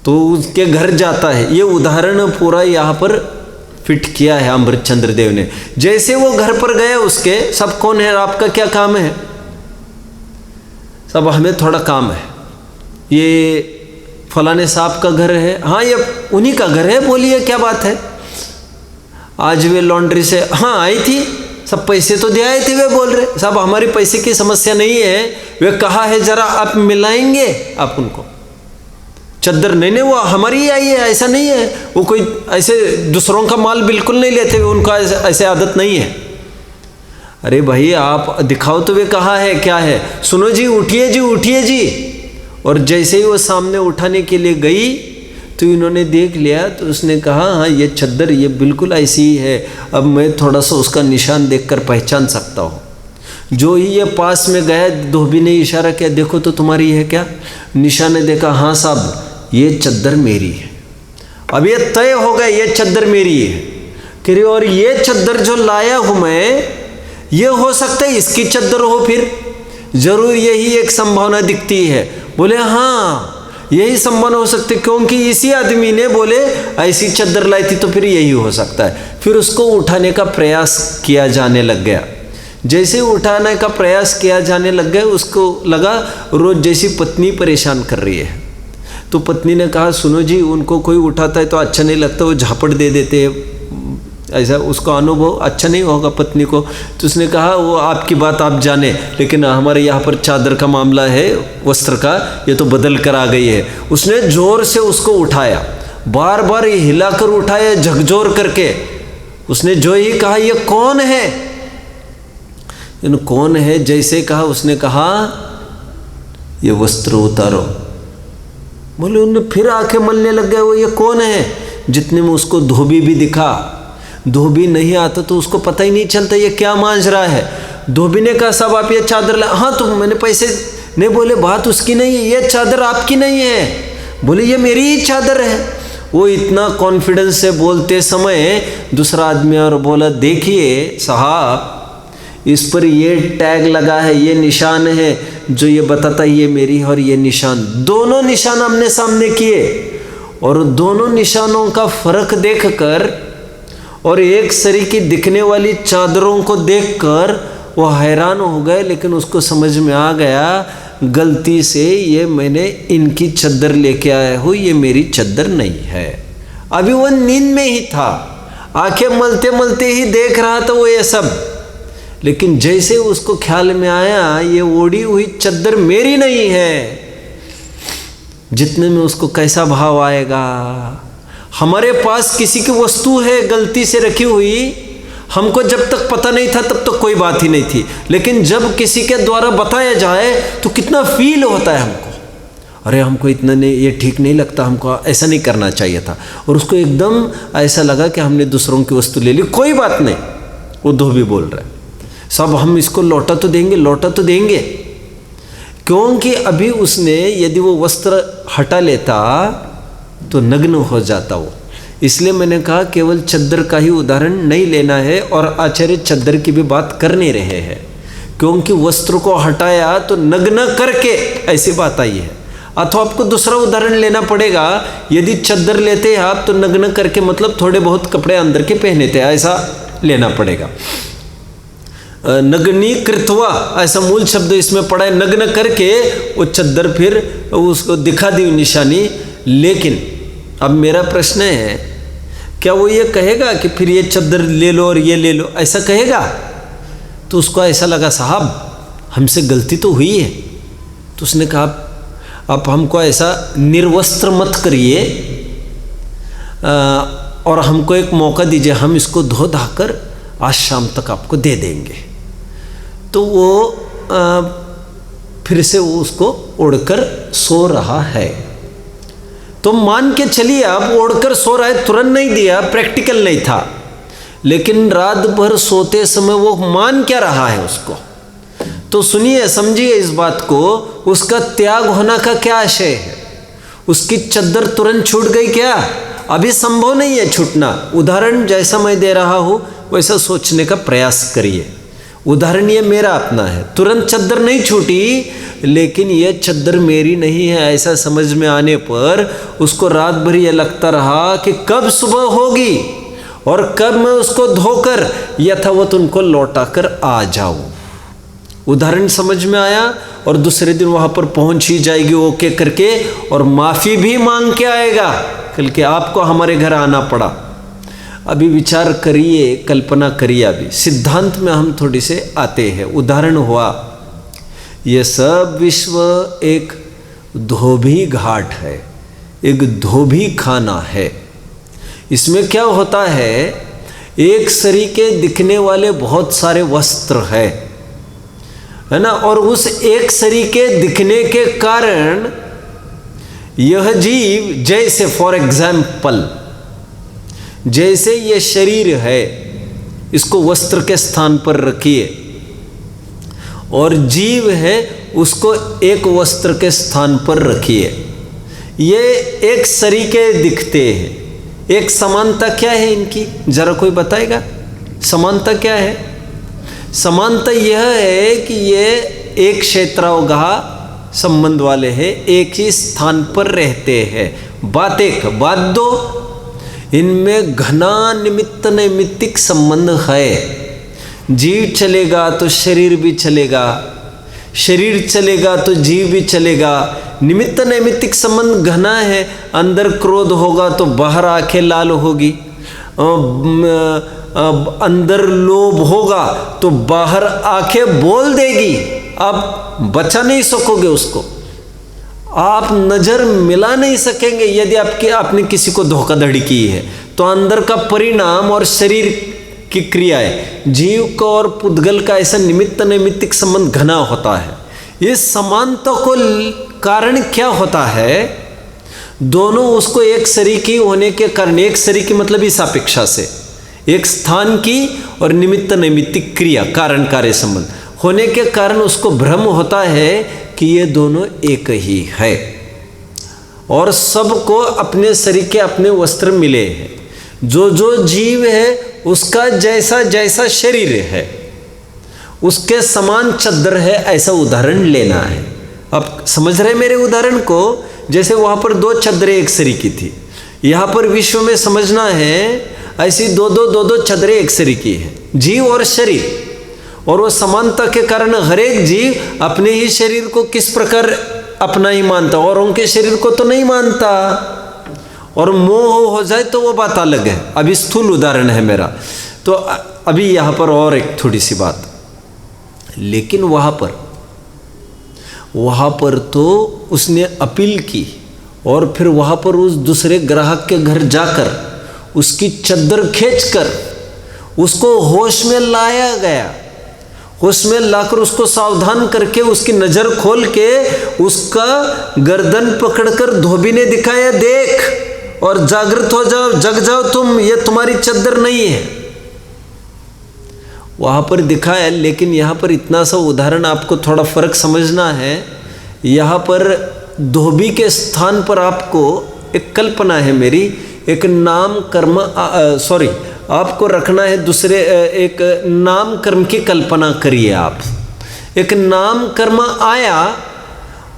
तो उसके घर जाता है। ये उदाहरण पूरा यहाँ पर फिट किया है अमृतचंद्र देव ने। जैसे वो घर पर गए उसके, सब कौन है, आपका क्या काम है? सब हमें थोड़ा काम है, ये फलाने साहब का घर है, हाँ ये उन्हीं का घर है, बोलिए क्या बात है। आज वे लॉन्ड्री से हाँ आई थी, सब पैसे तो दे आए थे, वे बोल रहे साहब हमारी पैसे की समस्या नहीं है, वे कहा है जरा आप मिलाएंगे आप उनको। चद्दर नहीं वो हमारी ही आई है, ऐसा नहीं है, वो कोई ऐसे दूसरों का माल बिल्कुल नहीं लेते, उनका ऐसे आदत नहीं है। अरे भाई आप दिखाओ तो वे कहा है क्या है, सुनो जी उठिए जी उठिए जी। और जैसे ही वो सामने उठाने के लिए गई, तो तो इन्होंने देख लिया, तो उसने कहा हाँ ये चद्दर ये बिल्कुल ऐसी ही है, अब मैं थोड़ा सा उसका निशान देखकर पहचान सकता हूँ। जो ही ये पास में गया, धोबी ने इशारा किया, देखो तो तुम्हारी है क्या? निशान ने देखा, हाँ साहब ये चद्दर मेरी है। अब ये तय हो गया ये चद्दर मेरी है। कह रही और ये चद्दर जो लाया हूँ मैं, ये हो सकता है इसकी चद्दर हो, फिर जरूर यही एक संभावना दिखती है। बोले हाँ यही संभावना हो सकती है, क्योंकि इसी आदमी ने बोले ऐसी चद्दर लाई थी, तो फिर यही हो सकता है। फिर उसको उठाने का प्रयास किया जाने लग गया। जैसे उठाने का प्रयास किया जाने लग गया, उसको लगा रोज जैसी पत्नी परेशान कर रही है। तो पत्नी ने कहा सुनो जी, उनको कोई उठाता है तो अच्छा नहीं लगता, वो झापड़ दे देते हैं, ऐसा उसका अनुभव अच्छा नहीं होगा पत्नी को। तो उसने कहा वो आपकी बात आप जाने, लेकिन हमारे यहाँ पर चादर का मामला है, वस्त्र का, ये तो बदल कर आ गई है। उसने जोर से उसको उठाया, बार बार हिलाकर उठाया, झकझोर करके। उसने जो ही कहा ये कौन है, इन कौन है जैसे कहा, उसने कहा ये वस्त्र उतारो। बोले उन्हें फिर आंखें मलने लग गए, वो ये कौन है? जितने में उसको धोबी भी दिखा। धोबी नहीं आता तो उसको पता ही नहीं चलता ये क्या मांझ रहा है। धोबी ने कहा साहब आप ये चादर ला, हाँ तो मैंने पैसे नहीं, बोले बात उसकी नहीं है, ये चादर आपकी नहीं है। बोले ये मेरी ही चादर है। वो इतना कॉन्फिडेंस से बोलते समय दूसरा आदमी और बोला देखिए साहब, इस पर ये टैग लगा है, ये निशान है जो ये बताता है ये मेरी है, और ये निशान, दोनों निशान आमने सामने किए, और दोनों निशानों का फर्क देखकर और एक सरीकी दिखने वाली चादरों को देखकर वो हैरान हो गए। लेकिन उसको समझ में आ गया गलती से ये मैंने इनकी चद्दर लेके आया हूँ, ये मेरी चद्दर नहीं है। अभी वो नींद में ही था, आंखें मलते मलते ही देख रहा था वो ये सब। लेकिन जैसे उसको ख्याल में आया ये ओढ़ी हुई चद्दर मेरी नहीं है, जितने में उसको कैसा भाव आएगा। हमारे पास किसी की वस्तु है गलती से रखी हुई, हमको जब तक पता नहीं था तब तक कोई बात ही नहीं थी, लेकिन जब किसी के द्वारा बताया जाए तो कितना फील होता है हमको, अरे हमको इतना नहीं, ये ठीक नहीं लगता, हमको ऐसा नहीं करना चाहिए था। और उसको एकदम ऐसा लगा कि हमने दूसरों की वस्तु ले ली। कोई बात नहीं, वो धोबी बोल रहा है सब हम इसको लौटा तो देंगे, लौटा तो देंगे, क्योंकि अभी उसने यदि वो वस्त्र हटा लेता तो नग्न हो जाता वो। इसलिए मैंने कहा केवल चद्दर का ही उदाहरण नहीं लेना है, और आचार्य चद्दर की भी बात कर नहीं रहे हैं, क्योंकि वस्त्र को हटाया तो नग्न करके ऐसी बात आई है। अथवा आपको दूसरा उदाहरण लेना पड़ेगा, यदि चद्दर लेते हैं आप तो नग्न करके मतलब थोड़े बहुत कपड़े अंदर के पहने थे, ऐसा लेना पड़ेगा। नग्नी कृत्वा ऐसा मूल शब्द इसमें पड़ा है, नग्न करके वो चद्दर फिर उसको दिखा दी निशानी। लेकिन अब मेरा प्रश्न है, क्या वो ये कहेगा कि फिर ये चद्दर ले लो और ये ले लो, ऐसा कहेगा? तो उसको ऐसा लगा साहब हमसे गलती तो हुई है। तो उसने कहा आप हमको ऐसा निर्वस्त्र मत करिए और हमको एक मौका दीजिए, हम इसको धो धाकर आज शाम तक आपको दे देंगे। तो वो फिर से वो उसको ओढ़कर सो रहा है। तो मान के चलिए आप ओढ़कर सो रहा है, तुरंत नहीं दिया, प्रैक्टिकल नहीं था, लेकिन रात भर सोते समय वो मान क्या रहा है उसको। तो सुनिए समझिए इस बात को, उसका त्याग होना का क्या आशय है? उसकी चद्दर तुरंत छूट गई क्या? अभी संभव नहीं है छूटना। उदाहरण जैसा मैं दे रहा हूँ वैसा सोचने का प्रयास करिए। उदाहरण ये मेरा अपना है, तुरंत चद्दर नहीं छूटी, लेकिन ये चद्दर मेरी नहीं है ऐसा समझ में आने पर उसको रात भर ये लगता रहा कि कब सुबह होगी और कब मैं उसको धोकर यथावत उनको लौटा कर आ जाऊं। उदाहरण समझ में आया? और दूसरे दिन वहाँ पर पहुँच ही जाएगी ओके करके, और माफ़ी भी मांग के आएगा कल के आपको हमारे घर आना पड़ा। अभी विचार करिए, कल्पना करिए। अभी सिद्धांत में हम थोड़ी से आते हैं। उदाहरण हुआ ये सब विश्व एक धोबी घाट है, एक धोबी खाना है। इसमें क्या होता है, एक सरीके दिखने वाले बहुत सारे वस्त्र है ना, और उस एक सरीके दिखने के कारण यह जीव जैसे, फॉर एग्जाम्पल, जैसे ये शरीर है, इसको वस्त्र के स्थान पर रखिए, और जीव है उसको एक वस्त्र के स्थान पर रखिए। ये एक सरीके दिखते हैं। एक समानता क्या है इनकी, जरा कोई बताएगा? समानता क्या है? समानता यह है कि ये एक क्षेत्रावगाह संबंध वाले हैं, एक ही स्थान पर रहते हैं। बात एक। बात दो, इनमें घना निमित्त नैमित्तिक संबंध है। जीव चलेगा तो शरीर भी चलेगा, शरीर चलेगा तो जीव भी चलेगा। निमित्त नैमित्तिक संबंध घना है। अंदर क्रोध होगा तो बाहर आंखें लाल होगी, अंदर लोभ होगा तो बाहर आंखें बोल देगी। आप बचा नहीं सकोगे उसको, आप नजर मिला नहीं सकेंगे। यदि आपने किसी को धोखाधड़ी की है तो अंदर का परिणाम और शरीर की क्रियाएं, जीव का और पुद्गल का ऐसा निमित्त नैमित्तिक संबंध घना होता है। इस समानता को कारण क्या होता है? दोनों उसको एक शरीकी होने के कारण, एक शरीकी मतलब इस अपेक्षा से, एक स्थान की और निमित्त नैमित्तिक क्रिया, कारण कार्य संबंध होने के कारण उसको भ्रम होता है कि ये दोनों एक ही है, और सबको अपने शरीर के अपने वस्त्र मिले हैं। जो जो जीव है उसका जैसा जैसा शरीर है उसके समान चद्दर है, ऐसा उदाहरण लेना है। अब समझ रहे मेरे उदाहरण को? जैसे वहाँ पर दो चद्दरें एक शरीर की थी, यहाँ पर विश्व में समझना है ऐसी दो दो चद्दरें एक शरीर की है, जीव और शरीर। और वो समानता के कारण हर एक जीव अपने ही शरीर को किस प्रकार अपना ही मानता, औरों के शरीर को तो नहीं मानता। और मोह हो जाए तो वो बात अलग है। अभी स्थूल उदाहरण है मेरा, तो अभी यहाँ पर और एक थोड़ी सी बात। लेकिन वहाँ पर तो उसने अपील की, और फिर वहाँ पर उस दूसरे ग्राहक के घर जाकर उसकी चद्दर खींचकर उसको होश में लाया गया। होश में लाकर उसको सावधान करके उसकी नज़र खोल के उसका गर्दन पकड़कर धोबी ने दिखाया, देख और जागृत हो जाओ, जग जाओ तुम, ये तुम्हारी चद्दर नहीं है। वहाँ पर दिखाया। लेकिन यहाँ पर इतना सा उदाहरण आपको थोड़ा फर्क समझना है। यहाँ पर धोबी के स्थान पर आपको एक कल्पना है मेरी, एक नाम कर्म आपको रखना है दूसरे, एक नाम कर्म की कल्पना करिए आप। एक नाम कर्म आया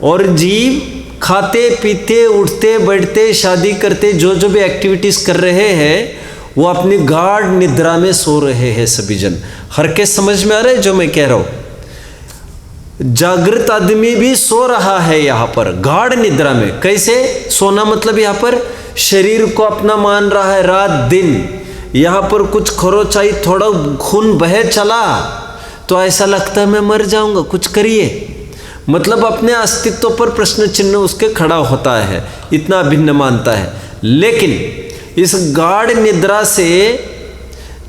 और जीव खाते पीते उठते बैठते शादी करते जो जो भी एक्टिविटीज़ कर रहे हैं वो अपनी गाढ़ निद्रा में सो रहे हैं सभी जन। हर के समझ में आ रहा है जो मैं कह रहा हूँ? जागृत आदमी भी सो रहा है यहाँ पर गाढ़ निद्रा में। कैसे सोना? मतलब यहाँ पर शरीर को अपना मान रहा है रात दिन। यहाँ पर कुछ खरोचाई, थोड़ा खून बह चला तो ऐसा लगता है मैं मर जाऊंगा, कुछ करिए। मतलब अपने अस्तित्व पर प्रश्न चिन्ह उसके खड़ा होता है, इतना भिन्न मानता है। लेकिन इस गाढ़ निद्रा से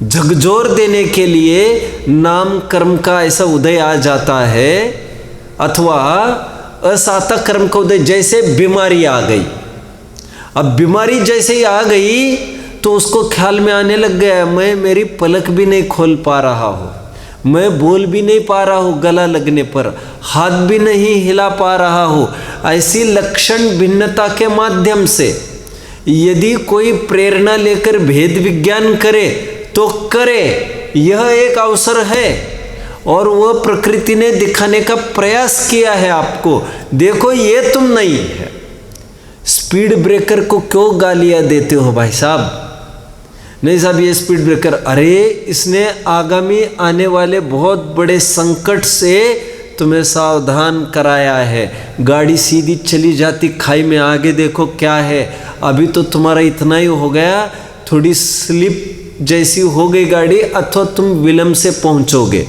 झकझोर देने के लिए नाम कर्म का ऐसा उदय आ जाता है, अथवा असाता कर्म का उदय। जैसे बीमारी आ गई, अब बीमारी जैसे ही आ गई तो उसको ख्याल में आने लग गया, मैं मेरी पलक भी नहीं खोल पा रहा हूँ, मैं बोल भी नहीं पा रहा हूँ गला लगने पर, हाथ भी नहीं हिला पा रहा हूँ। ऐसी लक्षण भिन्नता के माध्यम से यदि कोई प्रेरणा लेकर भेद विज्ञान करे तो करे, यह एक अवसर है। और वह प्रकृति ने दिखाने का प्रयास किया है आपको, देखो ये तुम नहीं है। स्पीड ब्रेकर को क्यों गालियाँ देते हो भाई साहब? नहीं साहब ये स्पीड ब्रेकर, अरे इसने आगामी आने वाले बहुत बड़े संकट से तुम्हें सावधान कराया है। गाड़ी सीधी चली जाती खाई में, आगे देखो क्या है। अभी तो तुम्हारा इतना ही हो गया, थोड़ी स्लिप जैसी हो गई गाड़ी, अथवा तुम विलंब से पहुंचोगे।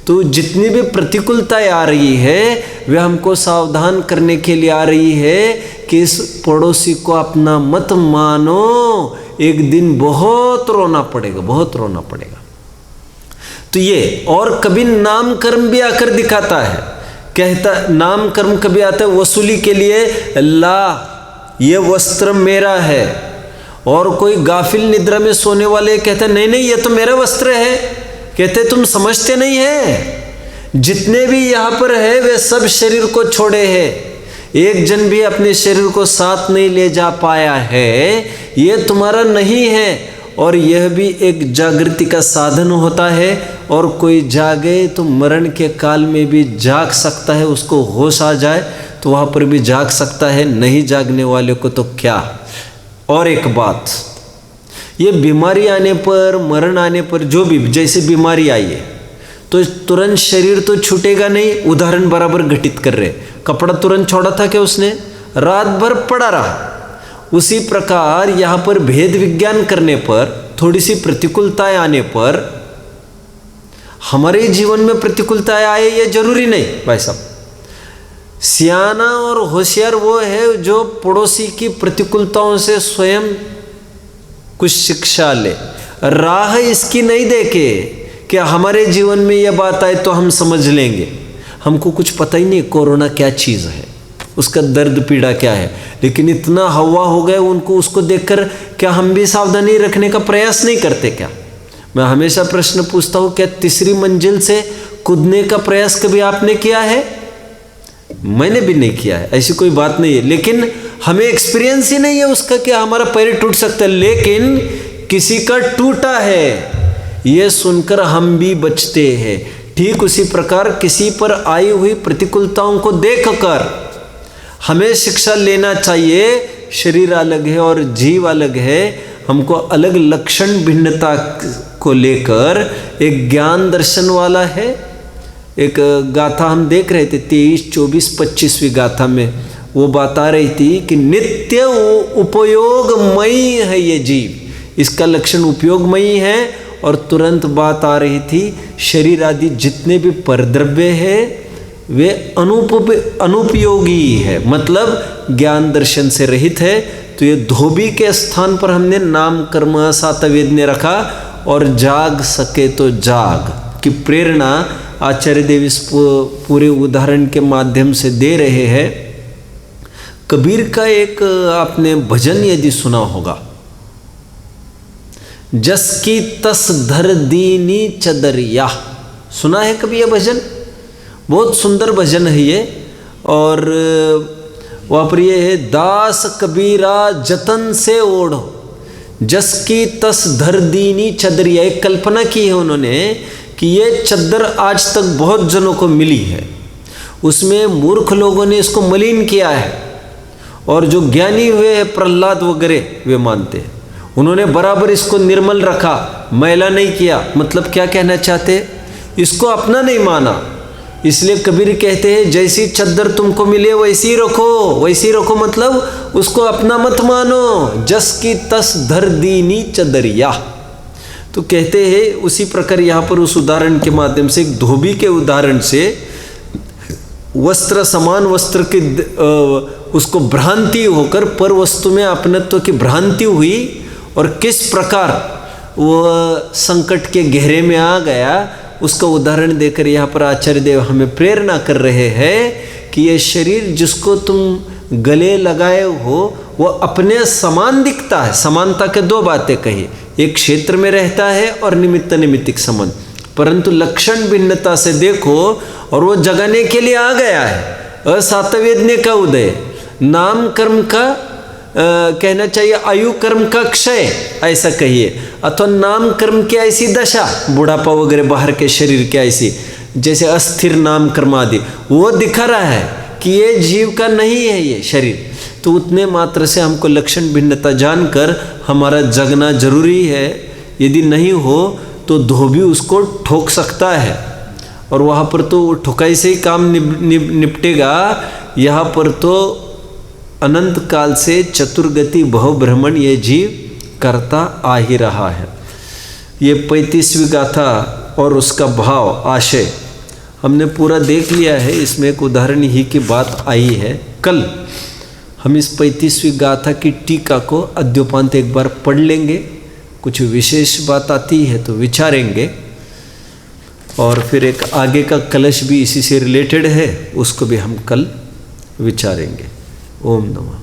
तो जितनी भी प्रतिकूलताएं आ रही है वे हमको सावधान करने के लिए आ रही है कि इस पड़ोसी को अपना मत मानो, एक दिन बहुत रोना पड़ेगा, बहुत रोना पड़ेगा। तो ये, और कभी नाम कर्म भी आकर दिखाता है, कहता नाम कर्म कभी आता है वसूली के लिए, ला ये वस्त्र मेरा है। और कोई गाफिल निद्रा में सोने वाले कहते नहीं नहीं ये तो मेरा वस्त्र है। कहते तुम समझते नहीं है, जितने भी यहाँ पर है वे सब शरीर को छोड़े हैं, एक जन भी अपने शरीर को साथ नहीं ले जा पाया है, ये तुम्हारा नहीं है। और यह भी एक जागृति का साधन होता है। और कोई जागे तो मरण के काल में भी जाग सकता है, उसको होश आ जाए तो वहाँ पर भी जाग सकता है, नहीं जागने वाले को तो क्या। और एक बात, ये बीमारी आने पर, मरण आने पर, जो भी जैसे बीमारी आई है तो तुरंत शरीर तो छूटेगा नहीं। उदाहरण बराबर घटित कर रहे, कपड़ा तुरंत छोड़ा था क्या उसने, रात भर पड़ा रहा। उसी प्रकार यहाँ पर भेद विज्ञान करने पर, थोड़ी सी प्रतिकूलताएं आने पर, हमारे जीवन में प्रतिकूलताएं आए ये जरूरी नहीं भाई साहब। सियाना और होशियार वो है जो पड़ोसी की प्रतिकूलताओं से स्वयं कुछ शिक्षा ले, राह इसकी नहीं देखे कि हमारे जीवन में यह बात आए तो हम समझ लेंगे। हमको कुछ पता ही नहीं कोरोना क्या चीज़ है, उसका दर्द पीड़ा क्या है, लेकिन इतना हवा हो गए उनको, उसको देखकर क्या हम भी सावधानी रखने का प्रयास नहीं करते क्या। मैं हमेशा प्रश्न पूछता हूँ, क्या तीसरी मंजिल से कूदने का प्रयास कभी आपने किया है? मैंने भी नहीं किया है, ऐसी कोई बात नहीं है, लेकिन हमें एक्सपीरियंस ही नहीं है उसका कि हमारा पैर टूट सकता है। लेकिन किसी का टूटा है ये सुनकर हम भी बचते हैं। ठीक उसी प्रकार किसी पर आई हुई प्रतिकूलताओं को देखकर हमें शिक्षा लेना चाहिए। शरीर अलग है और जीव अलग है, हमको अलग लक्षण भिन्नता को लेकर एक ज्ञान दर्शन वाला है। एक गाथा हम देख रहे थे 23, 24, 25वीं गाथा में वो बात आ रही थी कि नित्य उपयोगमयी है ये जीव, इसका लक्षण उपयोगमयी है। और तुरंत बात आ रही थी शरीर आदि जितने भी परद्रव्य है वे अनुपयोगी है, मतलब ज्ञान दर्शन से रहित है। तो ये धोबी के स्थान पर हमने नाम कर्म सातवेद्य रखा। और जाग सके तो जाग की प्रेरणा आचार्य देव इस पूरे उदाहरण के माध्यम से दे रहे हैं। कबीर का एक आपने भजन यदि सुना होगा, जस की तस धर दीनी चदरिया, सुना है कभी यह भजन? बहुत सुंदर भजन है ये। और वहाँ पर ये है, दास कबीरा जतन से ओढ़ो, जस की तस धर दीनी चदरिया। एक कल्पना की है उन्होंने कि ये चद्दर आज तक बहुत जनों को मिली है, उसमें मूर्ख लोगों ने इसको मलिन किया है, और जो ज्ञानी हुए हैं प्रहलाद वगैरह वे मानते हैं उन्होंने बराबर इसको निर्मल रखा, मैला नहीं किया। मतलब क्या कहना चाहते, इसको अपना नहीं माना। इसलिए कबीर कहते हैं जैसी चद्दर तुमको मिले वैसी रखो, वैसी रखो, मतलब उसको अपना मत मानो। जस की तस धर दीनी चदरिया। तो कहते हैं उसी प्रकार यहाँ पर उस उदाहरण के माध्यम से, एक धोबी के उदाहरण से, वस्त्र समान वस्त्र की उसको भ्रांति होकर पर वस्तु में अपनत्व की भ्रांति हुई, और किस प्रकार वह संकट के गहरे में आ गया उसका उदाहरण देकर यहाँ पर आचार्य देव हमें प्रेरणा कर रहे हैं कि ये शरीर जिसको तुम गले लगाए हो वो अपने समान दिखता है। समानता के दो बातें कही, एक क्षेत्र में रहता है और निमित्त निमित्तिक संबंध, परंतु लक्षण भिन्नता से देखो और वो जगाने के लिए आ गया है। असातवेद्य का उदय, नाम कर्म का कहना चाहिए आयु कर्म का क्षय ऐसा कहिए, अथवा नाम कर्म की ऐसी दशा, बुढ़ापा वगैरह बाहर के शरीर की ऐसी, जैसे अस्थिर नाम कर्म आदि, वो दिखा रहा है कि ये जीव का नहीं है ये शरीर। तो उतने मात्र से हमको लक्षण भिन्नता जानकर हमारा जगना जरूरी है। यदि नहीं हो तो धोबी उसको ठोक सकता है, और वहाँ पर तो ठोकाई से ही काम निपटेगा। यहाँ पर तो अनंत काल से चतुर्गति भव भ्रमण ये जीव करता आ ही रहा है। ये 35वीं गाथा और उसका भाव आशय हमने पूरा देख लिया है। इसमें एक उदाहरण ही की बात आई है। कल हम इस 35वीं गाथा की टीका को अद्योपांत एक बार पढ़ लेंगे, कुछ विशेष बात आती है तो विचारेंगे, और फिर एक आगे का कलश भी इसी से रिलेटेड है, उसको भी हम कल विचारेंगे। ओम नमः।